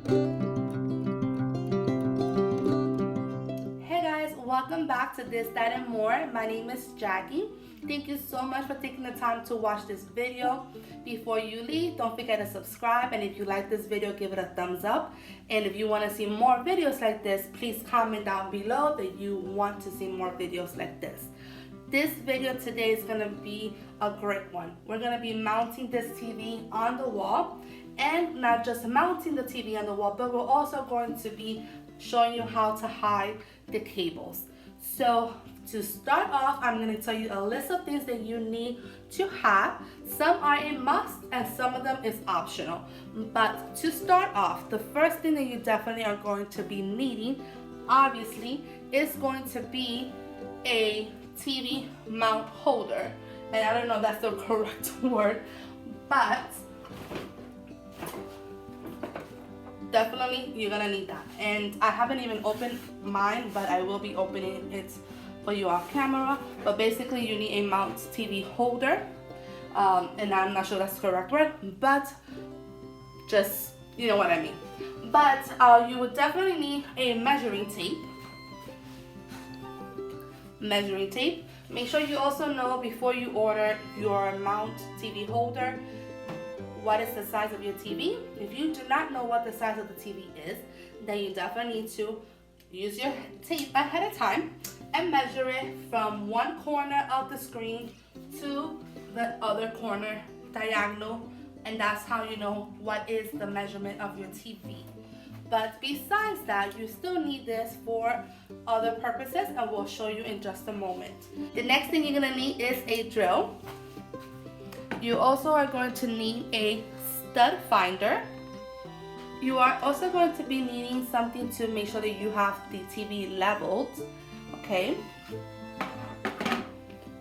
Hey guys, welcome back to This, That, and More. My name is Jackie. Thank you so much for taking the time to watch this video. Before you leave, don't forget to subscribe, and if you like this video, give it a thumbs up. And if you want to see more videos like this, please comment down below that you want to see more videos like this. This video today is going to be a great one. We're going to be mounting this TV on the wall, and not just mounting the TV on the wall, but we're also going to be showing you how to hide the cables. So to start off, I'm going to tell you a list of things that you need to have. Some are a must and some of them is optional. But to start off, the first thing that you definitely are going to be needing, obviously, is going to be a TV mount holder. And I don't know if that's the correct word, but definitely you're gonna need that. And I haven't even opened mine, but I will be opening it for you off camera. But basically you need a mount TV holder, and I'm not sure that's the correct word, but just, you know what I mean. But you would definitely need a measuring tape. Make sure you also know before you order your mount TV holder what is the size of your TV. If you do not know what the size of the TV is, then you definitely need to use your tape ahead of time and measure it from one corner of the screen to the other corner diagonal, and that's how you know what is the measurement of your TV. But besides that, you still need this for other purposes, and we'll show you in just a moment. The next thing you're gonna need is a drill. You also are going to need a stud finder. You are also going to be needing something to make sure that you have the TV leveled, okay?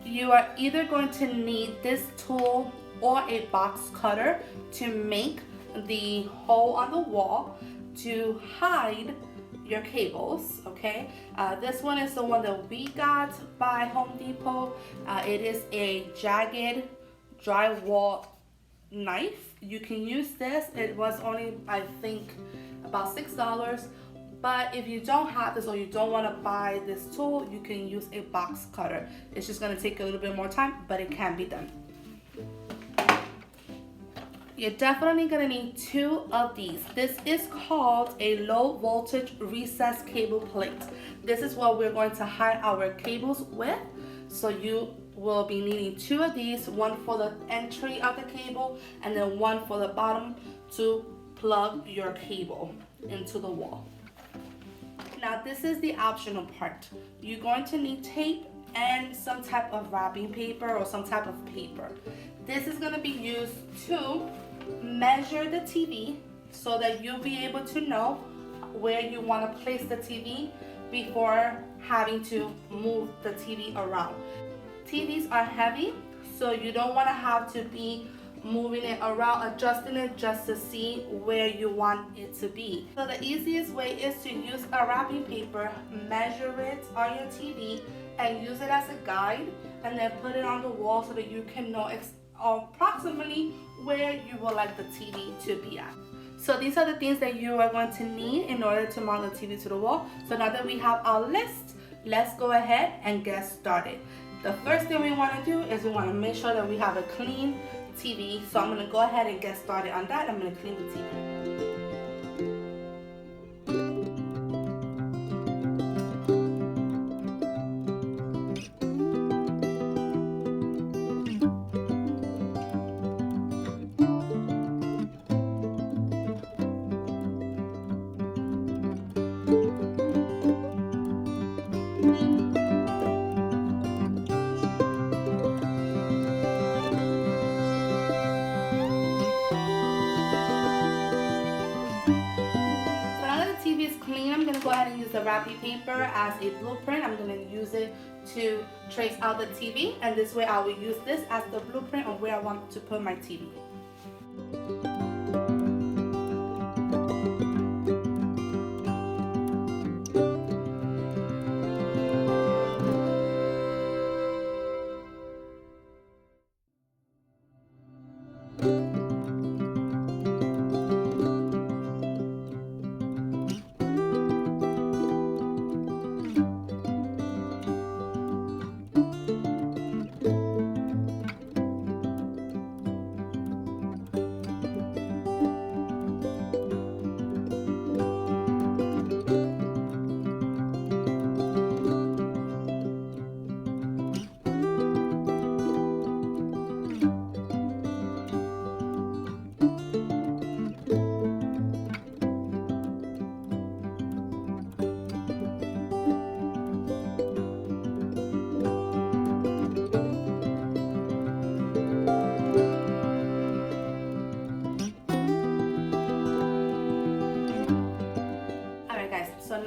You are either going to need this tool or a box cutter to make the hole on the wall to hide your cables, okay? This one is the one that we got by Home Depot. It is a jagged drywall knife. You can use this. It was only, I think, about $6. But if you don't have this or you don't want to buy this tool, you can use a box cutter. It's just going to take a little bit more time, but it can be done. You're definitely going to need two of these. This is called a low voltage recessed cable plate. This is what we're going to hide our cables with. So you will be needing two of these, one for the entry of the cable and then one for the bottom to plug your cable into the wall. Now this is the optional part. You're going to need tape and some type of wrapping paper or some type of paper. This is going to be used to measure the TV so that you'll be able to know where you want to place the TV before having to move the TV around. TVs are heavy, so you don't want to have to be moving it around, adjusting it just to see where you want it to be. So the easiest way is to use a wrapping paper, measure it on your TV, and use it as a guide, and then put it on the wall so that you can know approximately where you would like the TV to be at. So these are the things that you are going to need in order to mount the TV to the wall. So now that we have our list, let's go ahead and get started. The first thing we want to do is we want to make sure that we have a clean TV. So I'm going to go ahead and get started on that. I'm going to clean the TV. Go ahead and use the wrapping paper as a blueprint. I'm going to use it to trace out the TV, and this way I will use this as the blueprint of where I want to put my TV.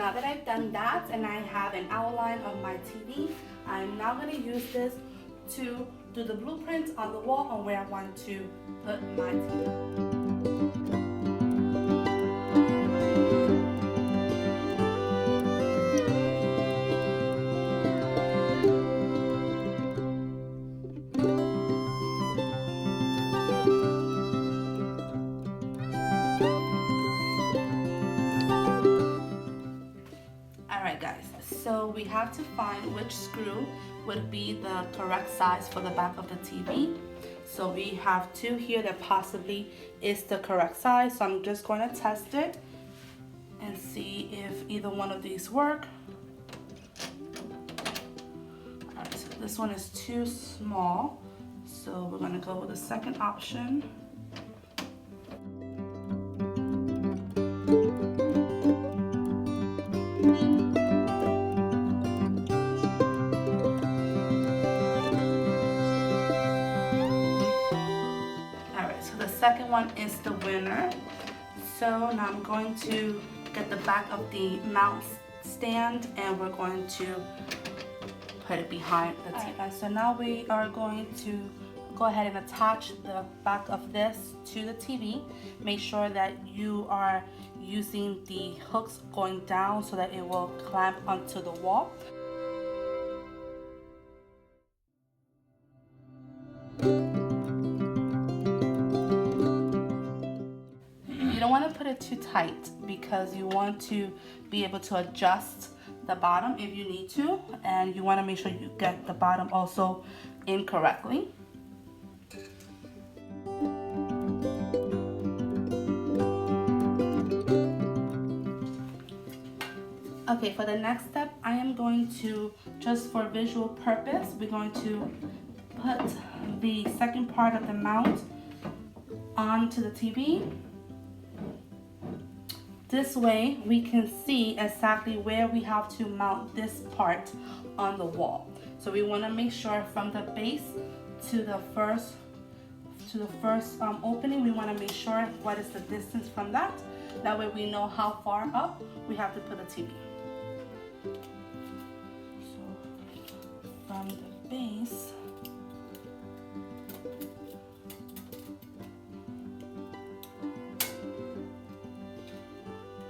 now that I've done that and I have an outline of my TV, I'm now going to use this to do the blueprint on the wall on where I want to put my TV. Alright guys, so we have to find which screw would be the correct size for the back of the TV. So we have two here that possibly is the correct size. So I'm just going to test it and see if either one of these work. Alright, so this one is too small. So we're going to go with the second option. Second one is the winner. So now I'm going to get the back of the mount stand and we're going to put it behind the TV. Alright guys, so now we are going to go ahead and attach the back of this to the TV. Make sure that you are using the hooks going down so that it will clamp onto the wall. You don't want to put it too tight because you want to be able to adjust the bottom if you need to, and you want to make sure you get the bottom also in correctly. Okay, for the next step, I am going to, just for visual purpose, we're going to put the second part of the mount onto the TV. This way we can see exactly where we have to mount this part on the wall. So we want to make sure from the base to the first opening, we want to make sure what is the distance from that. That way we know how far up we have to put the TV. So from the base,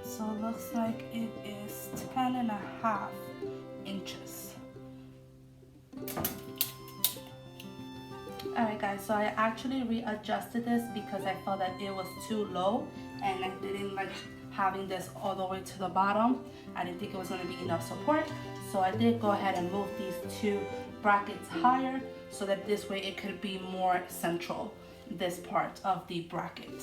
so it looks like it is 10.5 inches. Alright guys, so I actually readjusted this because I felt that it was too low and I didn't like having this all the way to the bottom. I didn't think it was going to be enough support. So I did go ahead and move these two brackets higher so that this way it could be more central, this part of the bracket.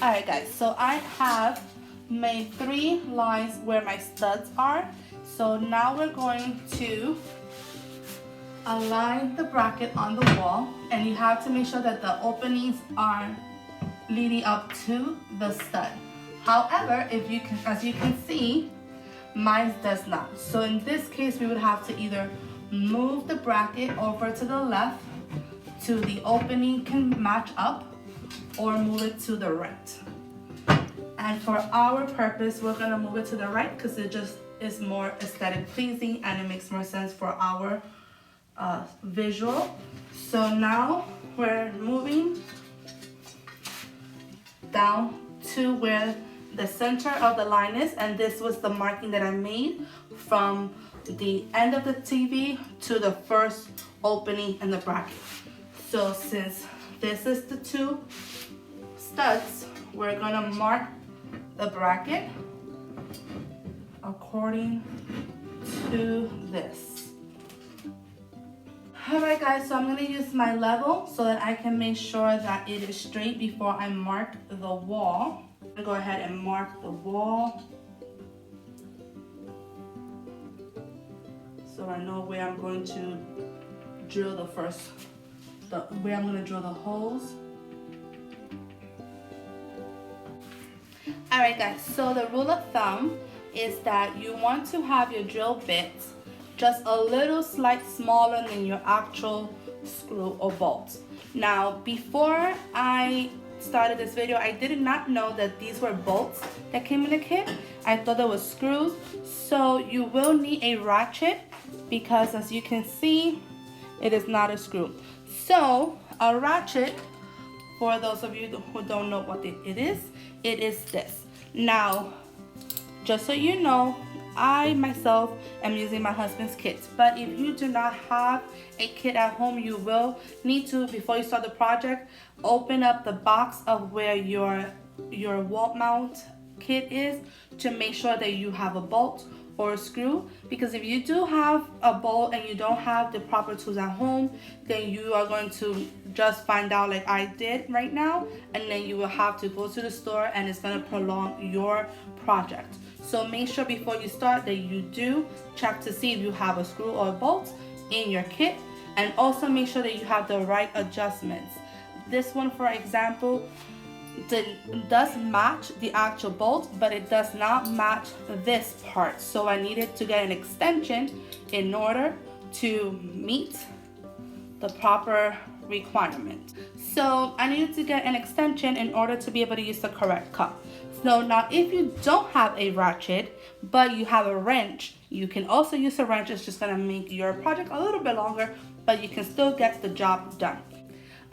Alright guys, so I have made 3 lines where my studs are. So now we're going to align the bracket on the wall, and you have to make sure that the openings are leading up to the stud. However, if you can, as you can see, mine does not. So in this case, we would have to either move the bracket over to the left to the opening can match up, or move it to the right. And for our purpose, we're gonna move it to the right because it just is more aesthetic pleasing and it makes more sense for our visual. So now we're moving down to where the center of the line is, and this was the marking that I made from the end of the TV to the first opening in the bracket. So since this is the 2 studs, we're gonna mark the bracket according to this. Alright guys, so I'm gonna use my level so that I can make sure that it is straight before I mark the wall. I'm gonna go ahead and mark the wall so I know where I'm going to drill where I'm gonna drill the holes. Alright guys, so the rule of thumb is that you want to have your drill bits just a little slight smaller than your actual screw or bolt. Now, before I started this video, I did not know that these were bolts that came in the kit. I thought they were screws. So you will need a ratchet because, as you can see, it is not a screw. So a ratchet, for those of you who don't know what it is this. Now, just so you know, I myself am using my husband's kits, but if you do not have a kit at home, you will need to, before you start the project, open up the box of where your wall mount kit is to make sure that you have a bolt or a screw, because if you do have a bolt and you don't have the proper tools at home, then you are going to just find out like I did right now, and then you will have to go to the store and it's going to prolong your project. So make sure before you start that you do check to see if you have a screw or a bolt in your kit, and also make sure that you have the right adjustments. This one, for example, does match the actual bolt, but it does not match this part. So I needed to get an extension in order to meet the proper requirement. So I needed to get an extension in order to be able to use the correct cut. So now if you don't have a ratchet, but you have a wrench, you can also use a wrench. It's just gonna make your project a little bit longer, but you can still get the job done.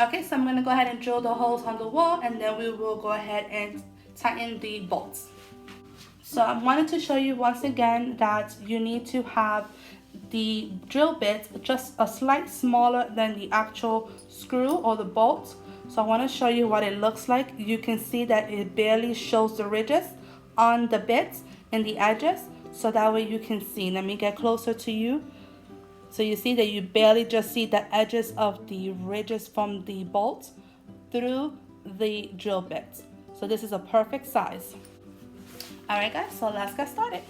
Okay, so I'm gonna go ahead and drill the holes on the wall, and then we will go ahead and tighten the bolts. So I wanted to show you once again that you need to have the drill bits just a slight smaller than the actual screw or the bolt. So I want to show you what it looks like. You can see that it barely shows the ridges on the bits and the edges, so that way you can see. Let me get closer to you. So you see that you barely just see the edges of the ridges from the bolt through the drill bits. So this is a perfect size. All right guys, so let's get started.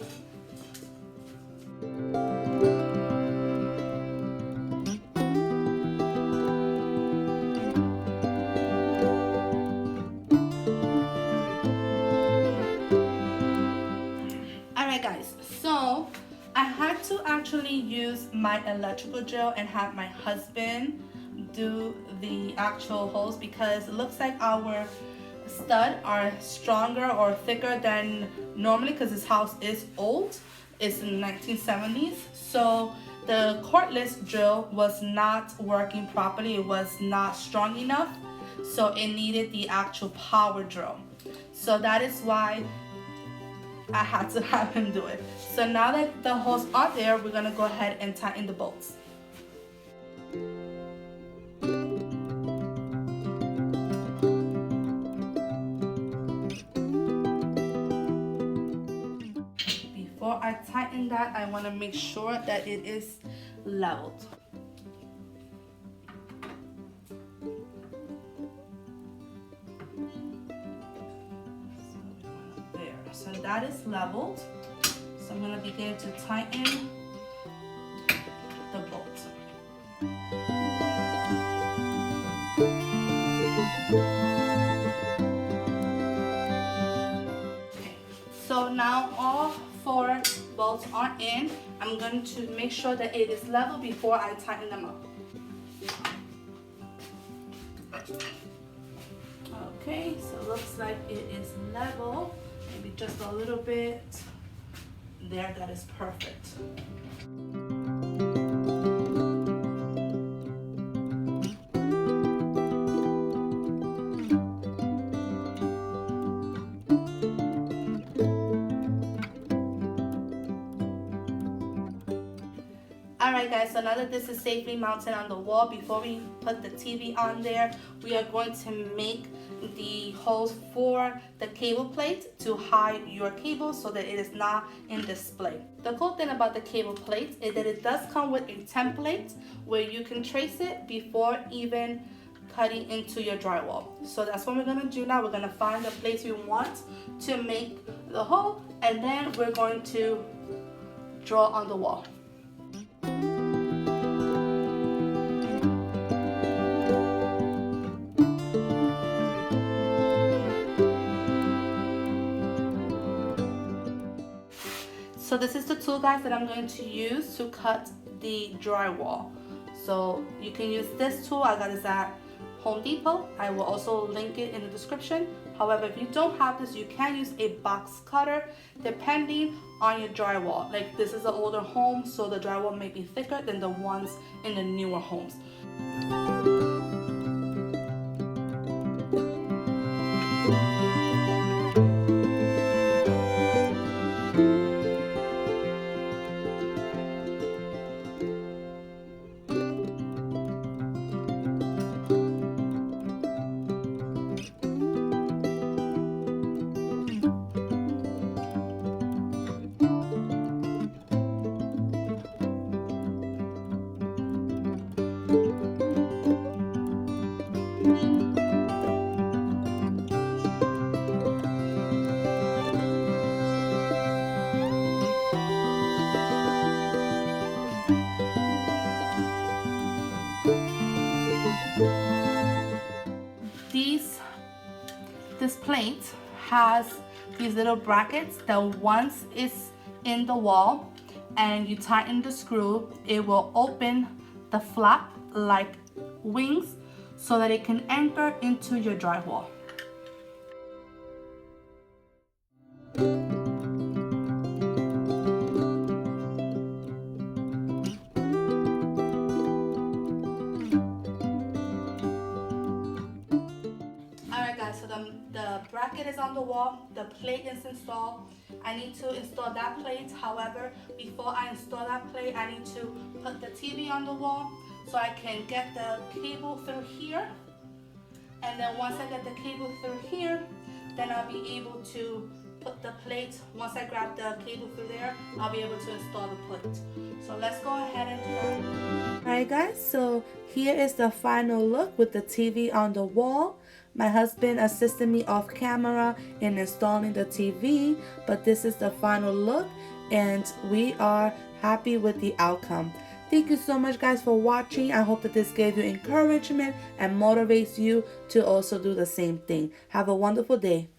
Guys, so I had to actually use my electrical drill and have my husband do the actual holes, because it looks like our stud are stronger or thicker than normally, because this house is old. It's in the 1970s, so the cordless drill was not working properly. It was not strong enough, so it needed the actual power drill. So that is why I had to have him do it. So now that the holes are there, we're gonna go ahead and tighten the bolts. Before I tighten that, I wanna make sure that it is leveled. So that is leveled. So I'm going to begin to tighten the bolt. Okay. So now all 4 bolts are in. I'm going to make sure that it is level before I tighten them up. Okay, so it looks like it is level. Maybe just a little bit. There, that is perfect. Alright guys, so now that this is safely mounted on the wall, before we put the TV on there, we are going to make the holes for the cable plate to hide your cable so that it is not in display. The cool thing about the cable plate is that it does come with a template where you can trace it before even cutting into your drywall. So that's what we're going to do now. We're going to find the place we want to make the hole, and then we're going to draw on the wall. So this is the tool, guys, that I'm going to use to cut the drywall. So you can use this tool. I got this at Home Depot. I will also link it in the description. However, if you don't have this, you can use a box cutter depending on your drywall. Like, this is an older home, so the drywall may be thicker than the ones in the newer homes. This plate has these little brackets that once it's in the wall and you tighten the screw, it will open the flap like wings so that it can anchor into your drywall. So the bracket is on the wall, the plate is installed. I need to install that plate. However, before I install that plate, I need to put the TV on the wall so I can get the cable through here. And then once I get the cable through here, then I'll be able to put the plate. Once I grab the cable through there, I'll be able to install the plate. So let's go ahead and do that. Alright guys, so here is the final look with the TV on the wall. My husband assisted me off camera in installing the TV, but this is the final look and we are happy with the outcome. Thank you so much, guys, for watching. I hope that this gave you encouragement and motivates you to also do the same thing. Have a wonderful day.